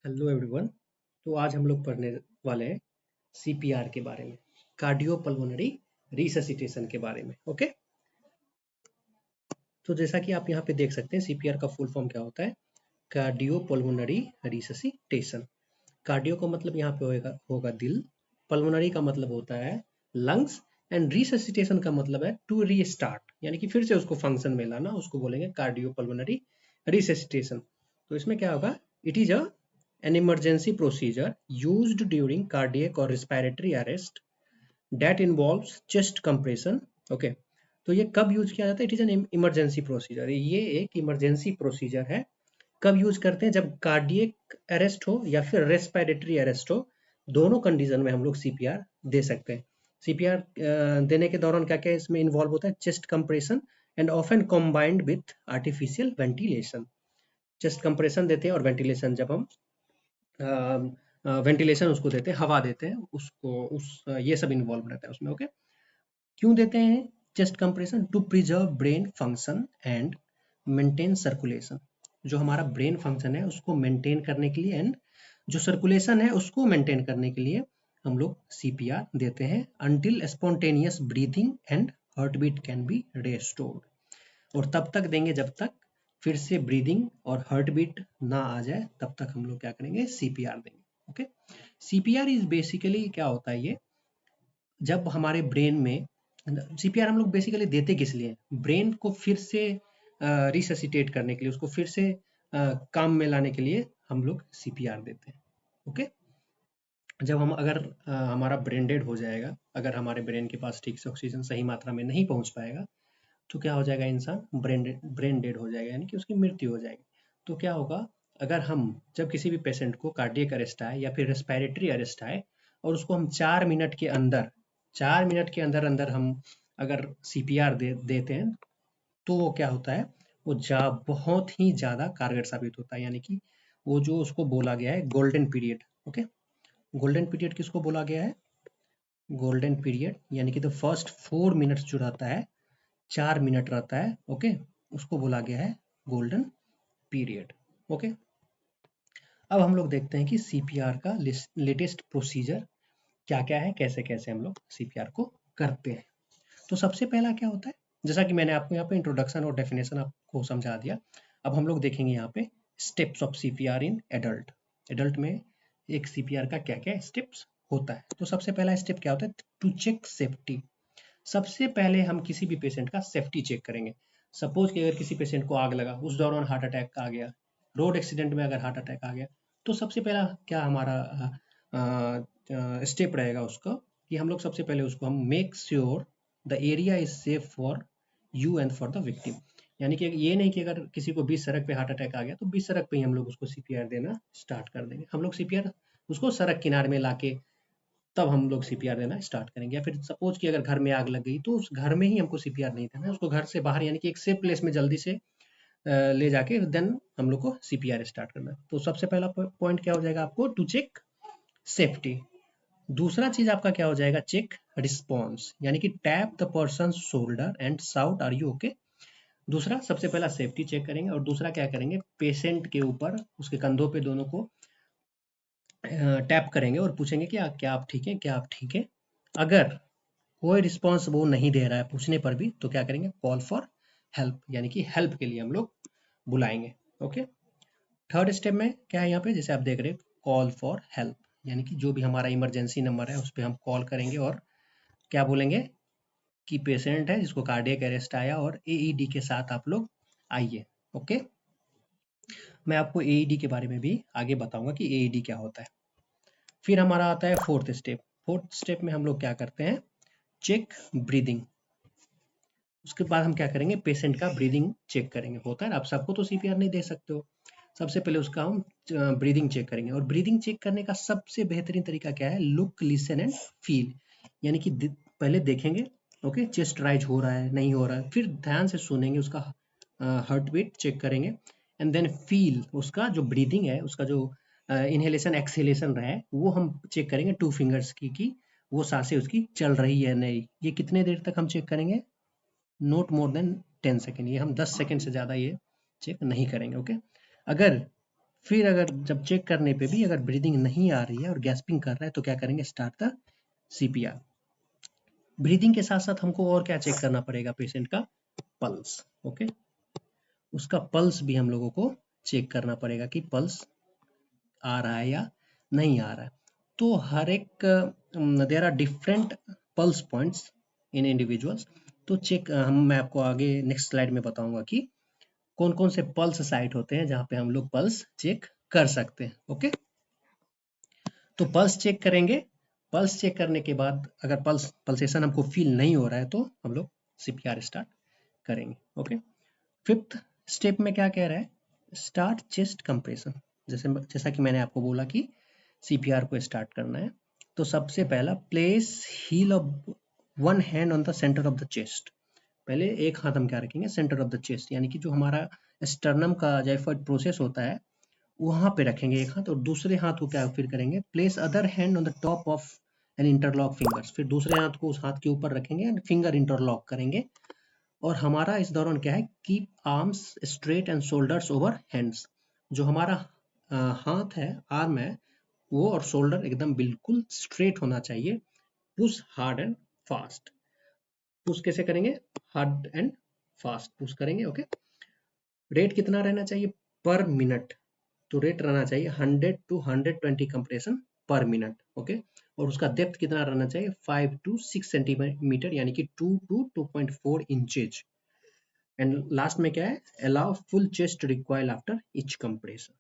Hello everyone. तो आज हम लोग पढ़ने वाले हैं सीपीआर के बारे में, कार्डियोपल्मोनरी रिससिटेशन के बारे में। ओके, तो जैसा कि आप यहाँ पे देख सकते हैं सीपीआर का फुल फॉर्म क्या होता है। Cardiopulmonary resuscitation. कार्डियो का मतलब यहाँ पे होगा दिल, पल्मोनरी का मतलब होता है लंग्स, एंड रिससिटेशन का मतलब है टू रीस्टार्ट, यानी कि फिर से उसको फंक्शन में लाना, उसको बोलेंगे कार्डियोपल्मोनरी रिससिटेशन। तो इसमें क्या होगा, it is an emergency procedure used during cardiac or respiratory arrest that involves chest compression. Okay, तो ये कब यूज किया जाता है? It is an emergency procedure. ये एक इमरजेंसी प्रोसीजर है। कब यूज करते हैं? जब कार्डियक अरेस्ट हो या फिर रेस्पिरेटरी अरेस्ट हो, दोनों कंडीशन में हम लोग सीपीआर दे सकते हैं। सीपीआर देने के दौरान क्या क्या इसमें इन्वॉल्व होता है? Chest compression and often combined with artificial ventilation. Chest compression देते हैं और वेंटिलेशन, जब हम वेंटिलेशन उसको देते हैं, हवा देते हैं उसको, ये सब इन्वॉल्व रहता है उसमें। ओके, क्यों देते हैं chest compression? To preserve brain function and maintain circulation. जो हमारा ब्रेन फंक्शन है उसको मेंटेन करने के लिए, एंड जो सर्कुलेशन है उसको मेंटेन करने के लिए हम लोग सीपीआर देते हैं, until spontaneous breathing and heart beat can be restored. और तब तक देंगे जब तक फिर से ब्रीदिंग और हार्ट बीट ना आ जाए, तब तक हम लोग क्या करेंगे? सीपीआर देंगे। ओके, सीपीआर इज बेसिकली क्या होता है? ये जब हमारे ब्रेन में, सीपीआर हम लोग बेसिकली देते किस लिए? ब्रेन को फिर से रिससिटेट करने के लिए, उसको फिर से काम में लाने के लिए हम लोग सीपीआर देते हैं। ओके, जब हम अगर हमारा ब्रेन डेड हो जाएगा, अगर हमारे ब्रेन के पास ठीक से ऑक्सीजन सही मात्रा में नहीं पहुंच पाएगा, तो क्या हो जाएगा? इंसान ब्रेन डेड हो जाएगा, यानी कि उसकी मृत्यु हो जाएगी। तो क्या होगा, अगर हम जब किसी भी पेशेंट को कार्डियक अरेस्ट आए या फिर रेस्पिरेटरी अरेस्ट आए और उसको हम 4 मिनट के अंदर, 4 मिनट के अंदर अंदर हम अगर सीपीआर देते हैं, तो वो क्या होता है, वो बहुत ही ज़्यादा कारगर साबित होता है। यानी कि वो जो उसको बोला गया है golden period. Okay, golden period किसको बोला गया है? गोल्डन पीरियड यानी कि द फर्स्ट 4 मिनट्स जो रहता है, 4 मिनट रहता है। ओके, उसको बोला गया है गोल्डन पीरियड। ओके, अब हम लोग देखते हैं कि सीपीआर का लेटेस्ट प्रोसीजर क्या क्या है, कैसे कैसे हम लोग सीपीआर को करते हैं। तो सबसे पहला क्या होता है, जैसा कि मैंने आपको यहाँ पे इंट्रोडक्शन और डेफिनेशन आपको समझा दिया। अब हम लोग देखेंगे यहाँ पे steps of CPR in adult. Adult में एक सीपीआर का क्या क्या स्टेप्स होता है। तो सबसे पहला स्टेप क्या होता है? To check safety. सबसे पहले हम किसी भी पेशेंट का सेफ्टी चेक करेंगे। सपोज कि अगर किसी पेशेंट को आग लगा, उस दौरान हार्ट अटैक आ गया, रोड एक्सीडेंट में अगर हार्ट अटैक आ गया, तो सबसे पहला क्या हमारा स्टेप रहेगा उसका, कि हम लोग सबसे पहले उसको हम make sure the area is safe for you and for the victim. यानी कि ये नहीं कि अगर किसी को बीच सड़क पे हार्ट अटैक आ गया तो बीच सड़क पे ही हम लोग उसको सीपीआर देना स्टार्ट कर देंगे। हम लोग सीपीआर उसको सड़क किनारे में लाके तब हम लोग सीपीआर देना स्टार्ट करेंगे। या फिर सपोज कि अगर घर में आग लग गई तो उस घर में ही हमको सीपीआर नहीं देना है, उसको घर से बाहर यानी कि एक सेफ प्लेस में जल्दी से ले जाके देन हम लोग को सीपीआर स्टार्ट करना है। तो सबसे पहला पॉइंट क्या हो जाएगा आपको? To check safety. दूसरा चीज आपका क्या हो जाएगा? चेक रिस्पॉन्स, यानी कि tap the person shoulder and shout are you okay. दूसरा, सबसे पहला सेफ्टी चेक करेंगे और दूसरा क्या करेंगे, पेशेंट के ऊपर उसके कंधों पे दोनों को टैप करेंगे और पूछेंगे कि क्या आप ठीक हैं, क्या आप ठीक हैं। अगर कोई रिस्पॉन्स वो नहीं दे रहा है पूछने पर भी, तो क्या करेंगे? कॉल फॉर हेल्प, यानी कि हेल्प के लिए हम लोग बुलाएंगे। ओके, थर्ड स्टेप में क्या है यहाँ पे, जैसे आप देख रहे हैं कॉल फॉर हेल्प, यानी कि जो भी हमारा इमरजेंसी नंबर है उस पर हम कॉल करेंगे और क्या बोलेंगे कि पेशेंट है जिसको कार्डियक अरेस्ट आया और एईडी के साथ आप लोग आइए। ओके, मैं आपको एईडी के बारे में भी आगे बताऊंगा कि एईडी क्या होता है। फिर हमारा आता है फोर्थ स्टेप। फोर्थ स्टेप में हम लोग क्या करते हैं? Check breathing. उसके बाद हम क्या करेंगे? पेशेंट का ब्रीदिंग चेक करेंगे। होता है ना, आप सबको तो सीपीआर नहीं दे सकते हो, सबसे पहले उसका हम ब्रीदिंग चेक करेंगे। और ब्रीदिंग चेक करने का सबसे बेहतरीन तरीका क्या है? लुक, लिसन एंड फील, यानी कि पहले देखेंगे ओके चेस्ट राइज हो रहा है नहीं हो रहा है, फिर ध्यान से सुनेंगे, उसका हार्ट बीट चेक करेंगे, एंड देन फील उसका जो ब्रीदिंग है, उसका जो इनहेलेशन एक्सहेलेशन रहा है वो हम चेक करेंगे 2 फिंगर्स की, कि वो सांसें उसकी चल रही है नहीं। ये कितने देर तक हम चेक करेंगे? Not more than 10 second. ये हम 10 सेकेंड से ज़्यादा ये चेक नहीं करेंगे। ओके, अगर फिर अगर जब चेक करने पे भी अगर ब्रीदिंग नहीं आ रही है और गैस्पिंग कर रहा है तो क्या करेंगे, स्टार्ट द सीपीआर। ब्रीदिंग के साथ साथ हमको और क्या चेक करना पड़ेगा, पेशेंट का पल्स। ओके, उसका पल्स भी हम लोगों को चेक करना पड़ेगा कि पल्स आ रहा है या नहीं आ रहा है। तो हर एक there are different pulse points in individuals. तो चेक मैं आपको आगे नेक्स्ट स्लाइड में बताऊंगा कि कौन कौन से पल्स साइट होते हैं जहाँ पे हम लोग पल्स चेक कर सकते हैं। ओके, तो पल्स चेक करेंगे। पल्स चेक करने के बाद अगर पल्सेशन हमको फील नहीं हो रहा है तो हम लोग सीपीआर स्टार्ट करेंगे। ओके, फिफ्थ स्टेप में क्या कह रहा है, स्टार्ट चेस्ट कंप्रेशन। जैसा कि मैंने आपको बोला कि सीपीआर को स्टार्ट करना है, तो सबसे पहला place heel of one hand on the centre of the chest. पहले एक हाथ हम क्या रखेंगे, सेंटर ऑफ द चेस्ट, यानी कि जो हमारा स्टर्नम का जाइफॉइड प्रोसेस होता है वहां पे रखेंगे एक हाथ, और दूसरे हाथ को क्या फिर करेंगे, place other hand on the top of and interlock fingers. फिर दूसरे हाथ को उस हाथ के ऊपर रखेंगे एंड फिंगर इंटरलॉक करेंगे। और हमारा इस दौरान क्या है, keep arms straight and shoulders over hands. जो हमारा हाथ है, आर्म है, वो और शोल्डर एकदम बिल्कुल स्ट्रेट होना चाहिए। Push hard and fast. Push कैसे करेंगे, हार्ड एंड फास्ट पुश करेंगे। ओके, रेट कितना रहना चाहिए पर मिनट, तो रेट रहना चाहिए 100 to 120 कंप्रेशन पर मिनट। ओके, और उसका डेप्थ कितना रहना चाहिए, 5 to 6 सेंटीमीटर, यानी कि 2 to 2.4 इंचेज। एंड लास्ट में क्या है, allow full chest recoil after each compression.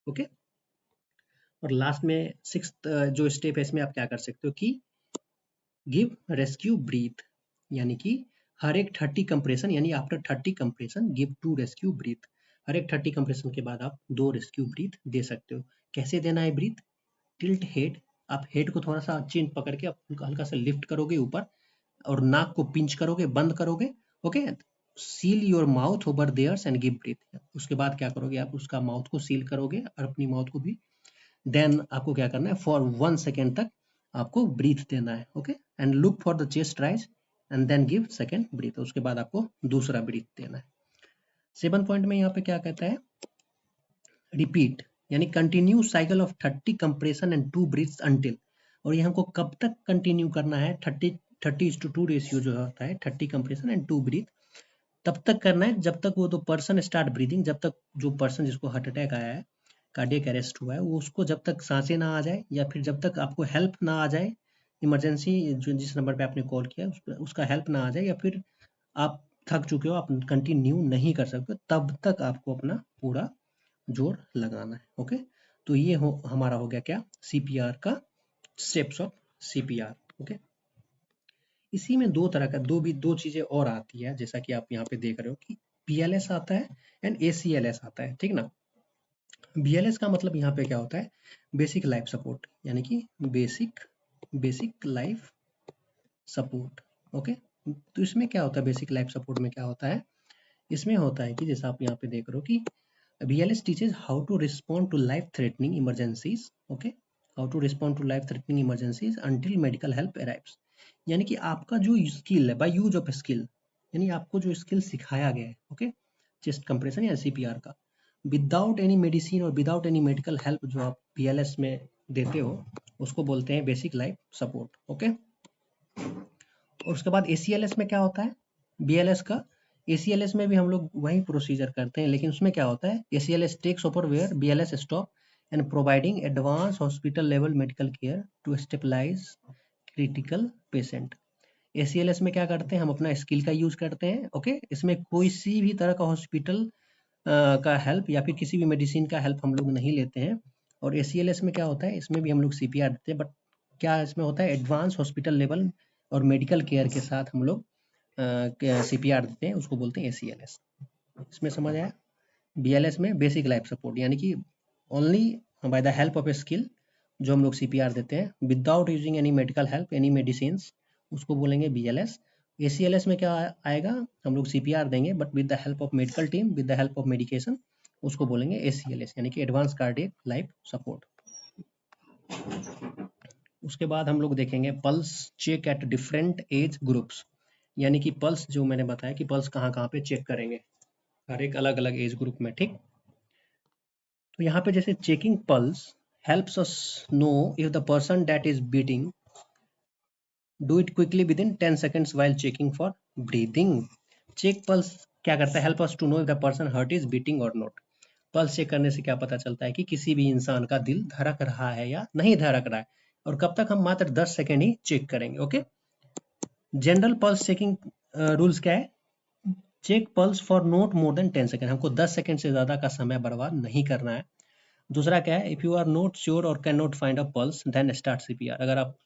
Okay, और लास्ट में सिक्स्थ जो स्टेप है इसमें आप क्या कर सकते हो कि गिव रेस्क्यू ब्रीथ, यानी कि हर एक 30 कंप्रेशन, यानी after 30 compression give 2 rescue breath. हर एक 30 कंप्रेशन के बाद आप 2 रेस्क्यू ब्रीथ दे सकते हो। कैसे देना है ब्रीथ, टिल्ट हेड, आप हेड को थोड़ा सा चिन पकड़ के आप हल्का सा लिफ्ट करोगे ऊपर, और नाक को पिंच करोगे, बंद करोगे। Okay, seal your mouth over theirs and give breath. उसके बाद क्या करोगे, आप उसका माउथ को सील करोगे और अपनी माउथ को भी। देन आपको क्या करना है, फॉर 1 सेकेंड तक आपको ब्रीथ देना है। Okay, and look for the chest rise and then give second breath. उसके बाद आपको दूसरा ब्रीथ देना है। 7 पॉइंट में यहाँ पे क्या कहता है, रिपीट, यानी continue cycle of 30 compression and 2 breaths until. और ये हमको कब तक कंटिन्यू करना है, 30:2 रेशियो जो होता है, 30 कंप्रेशन एंड 2 ब्रीथ, तब तक करना है जब तक वो तो पर्सन स्टार्ट ब्रीदिंग, जब तक जो पर्सन जिसको हार्ट अटैक आया है, कार्डियक अरेस्ट हुआ है, वो उसको जब तक सांसें ना आ जाए या फिर जब तक आपको हेल्प ना आ जाए, इमरजेंसी जो जिस नंबर पे आपने कॉल किया उसका हेल्प ना आ जाए, या फिर आप थक चुके हो, आप कंटिन्यू नहीं कर सकते, तब तक आपको अपना पूरा जोर लगाना है। ओके, तो ये हमारा हो गया क्या, सीपीआर का स्टेप्स ऑफ सीपीआर। ओके, इसी में दो तरह का दो चीजें और आती है, जैसा कि आप यहाँ पे देख रहे हो कि बीएलएस आता है एंड एसीएलएस आता है, ठीक ना। बीएलएस का मतलब यहाँ पे क्या होता है, बेसिक लाइफ सपोर्ट, यानी कि बेसिक लाइफ सपोर्ट। ओके, तो इसमें क्या होता है, बेसिक लाइफ सपोर्ट में क्या होता है, इसमें होता है कि जैसा आप यहाँ पे देख रहे हो कि BLS teaches how to respond to life-threatening emergencies. Okay, how to respond to life-threatening emergencies until medical help arrives. यानी कि आपका जो स्किल है, बाय यूज ऑफ स्किल, यानी आपको जो स्किल सिखाया गया है, ओके, चेस्ट कंप्रेशन या सीपीआर का, विदाउट एनी मेडिसिन और विदाउट एनी मेडिकल हेल्प जो आप BLS में देते हो, उसको बोलते हैं बेसिक लाइफ सपोर्ट। ओके, और उसके बाद ACLS में क्या होता है, BLS का, ACLS में भी हम लोग वही प्रोसीजर करते हैं, लेकिन उसमें क्या होता है, ACLS takes over where BLS stop and providing advance hospital level medical care to stabilise critical patient. ACLS में क्या करते हैं, हम अपना स्किल का यूज करते हैं। ओके, इसमें कोई सी भी तरह का हॉस्पिटल का हेल्प या फिर किसी भी मेडिसिन का हेल्प हम लोग नहीं लेते हैं। और ACLS में क्या होता है, इसमें भी हम लोग CPR देते हैं, बट क्या इसमें होता है, एडवांस हॉस्पिटल लेवल और मेडिकल केयर के साथ हम लोग CPR देते हैं, उसको बोलते हैं ACLS। इसमें समझ आया। BLS में बेसिक लाइफ सपोर्ट, यानी कि only by the help of a skill जो हम लोग CPR देते हैं without using any medical help, any medicine, उसको बोलेंगे BLS। ACLS में क्या आएगा, हम लोग CPR देंगे but with the help of medical team, with the help of medication, उसको बोलेंगे ACLS, यानी कि एडवांस कार्डियक लाइफ सपोर्ट। उसके बाद हम लोग देखेंगे pulse check at different age groups, यानी कि पल्स जो मैंने बताया कि पल्स कहाँ कहाँ पे चेक करेंगे, हर एक अलग अलग एज ग्रुप में, ठीक। तो यहाँ पे जैसे checking pulse helps us know if the person that is beating do it quickly within 10 seconds while checking for breathing. Check pulse क्या करता है, help us to know if the person heart is beating और not. Pulse check करने से क्या पता चलता है कि किसी भी इंसान का दिल धड़क रहा है या नहीं धड़क रहा है। और कब तक, हम मात्र 10 सेकेंड ही चेक करेंगे। Okay, general pulse checking rules क्या है, check pulse for not more than 10 second, हमको 10 सेकेंड से ज्यादा का समय बर्बाद नहीं करना है। दूसरा क्या है, if you are not sure और can not find a pulse then start CPR. अगर आप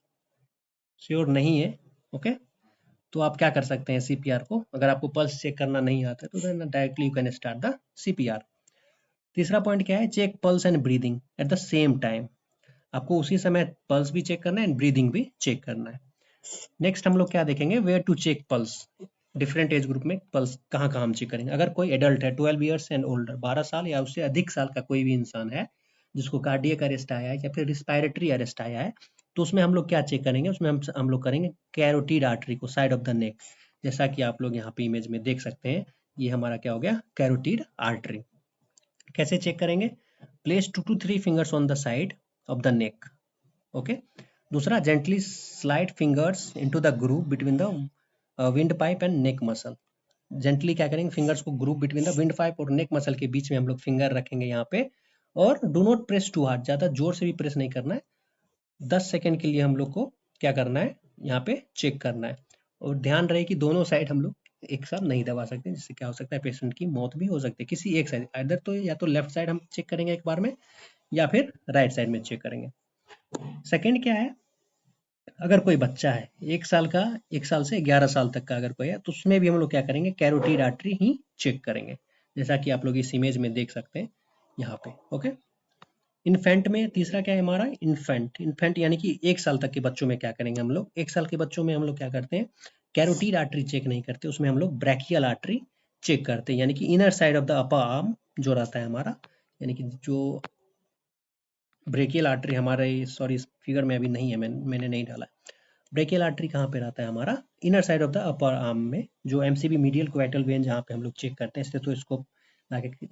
श्योर नहीं है, ओके, तो आप क्या कर सकते हैं सीपीआर को, अगर आपको पल्स चेक करना नहीं आता है तो then directly you can start the CPR. तीसरा पॉइंट क्या है, check pulse and breathing at the same time. आपको उसी समय पल्स भी चेक करना है एंड ब्रीदिंग भी चेक करना है। नेक्स्ट हम लोग क्या देखेंगे, where to check pulse. Different age group में पल्स कहाँ कहाँ हम चेक करेंगे। अगर कोई एडल्ट है 12 ईयर्स एंड ओल्डर, 12 साल या उससे अधिक साल का कोई भी इंसान है जिसको कार्डियक अरेस्ट आया है या फिर रिस्पायरेटरी अरेस्ट आया है, तो उसमें हम लोग क्या चेक करेंगे, उसमें हम लोग करेंगे कैरोटीड आर्टरी को, साइड ऑफ द नेक। जैसा कि आप लोग यहाँ पे इमेज में देख सकते हैं, ये हमारा क्या हो गया, कैरोटीड आर्टरी। कैसे चेक करेंगे, place 2 to 3 fingers on the side of the neck. Okay, दूसरा gently slide fingers into the groove between the windpipe and neck muscle. Gently क्या करेंगे, फिंगर्स को groove between the windpipe और neck muscle के बीच में हम लोग finger रखेंगे यहाँ पे। और do not press too hard, ज्यादा जोर से भी प्रेस नहीं करना है। 10 सेकेंड के लिए हम लोग को क्या करना है, यहाँ पे चेक करना है। और ध्यान रहे कि दोनों साइड हम लोग एक साथ नहीं दबा सकते, जिससे क्या हो सकता है, पेशेंट की मौत भी हो सकती है। किसी एक साइड, इधर तो या तो लेफ्ट साइड हम चेक करेंगे एक बार में, या फिर राइट साइड में चेक करेंगे। सेकेंड क्या है, अगर कोई बच्चा है 1 साल का, 1 साल से 11 साल तक का अगर कोई है, तो उसमें भी हम लोग क्या करेंगे, कैरोटीड आर्टरी ही चेक करेंगे, जैसा कि आप लोग इस इमेज में देख सकते हैं यहाँ पे। ओके, इन्फेंट में तीसरा क्या है हमारा, इन्फेंट यानी कि 1 साल तक के बच्चों में क्या करेंगे हम लोग, 1 साल के बच्चों में हम लोग क्या करते हैं, कैरोटीड आर्टरी चेक नहीं करते, उसमें हम लोग ब्रैकियल आर्टरी चेक करते हैं, यानी कि inner side of the upper arm जो रहता है हमारा, यानी कि जो ब्रेकियल आर्टरी हमारे, सॉरी इस फिगर में अभी नहीं है, मैंने नहीं डाला। ब्रेकियल आर्टरी कहाँ पे रहता है हमारा, inner side of the upper arm में, जो एमसीबी मीडियल क्वाइटल वेन जहाँ पे हम लोग चेक करते हैं, स्टेथोस्कोप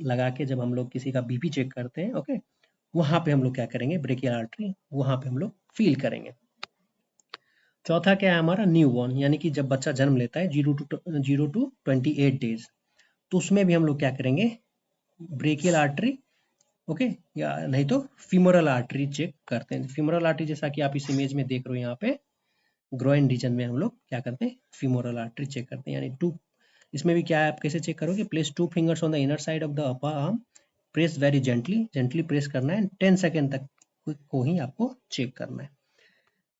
लगा के जब हम लोग किसी का बीपी चेक करते हैं, ओके, वहां पे हम लोग क्या करेंगे, ब्रेकियल आर्टरी वहां पे हम लोग फील करेंगे। चौथा क्या है हमारा, न्यू बॉर्न, यानी कि जब बच्चा जन्म लेता है 0 to 28 डेज, तो उसमें भी हम लोग क्या करेंगे, ब्रेकियल आर्टरी, ओके, या नहीं तो फीमोरल आर्टरी चेक करते हैं। फीमोरल आर्टरी जैसा कि आप इस इमेज में देख रहे हो यहाँ पे, ग्रोइन रीजन में हम लोग क्या करते हैं, फीमोरल आर्टरी चेक करते हैं। यानी टू, इसमें भी क्या है, आप कैसे चेक करोगे, place 2 fingers on the inner side of the upper arm, press very gently press करना है, 10 सेकेंड तक को ही आपको चेक करना है।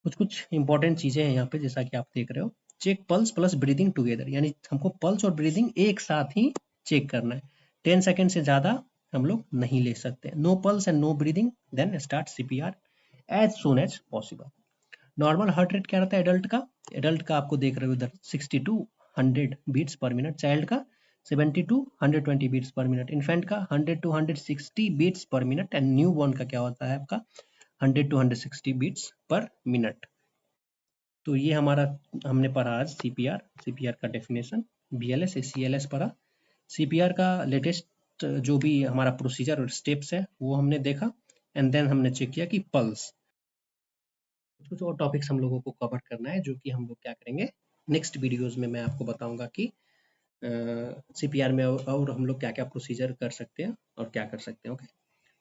कुछ कुछ इंपॉर्टेंट चीजें हैं यहाँ पे, जैसा कि आप देख रहे हो, check pulse plus breathing together, यानी हमको पल्स और ब्रीदिंग एक साथ ही चेक करना है। 10 सेकेंड से ज्यादा हम लोग नहीं ले सकते। No pulse and no breathing, then start CPR as soon as possible. Normal heart rate क्या रहता है एडल्ट का, एडल्ट का आपको देख रहे हो इधर 60 to 100 beats per minute, child का 70 to 120 beats per minute, infant का 100 to 160 beats per minute, and newborn का क्या होता है आपका 100 to 160 बीट्स पर मिनट। तो ये हमारा हमने पढ़ा आज सीपीआर का डेफिनेशन, बीएलएस सीएलएस पढ़ा। सीपीआर का लेटेस्ट जो भी हमारा प्रोसीजर और स्टेप्स है वो हमने देखा, एंड देन हमने चेक किया कि पल्स। कुछ और टॉपिक्स हम लोगों को कवर करना है, जो कि हम लोग क्या करेंगे नेक्स्ट वीडियोस में, मैं आपको बताऊंगा कि सीपीआर में और हम लोग क्या क्या प्रोसीजर कर सकते हैं और क्या कर सकते हैं। Okay,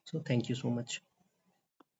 so thank you so much.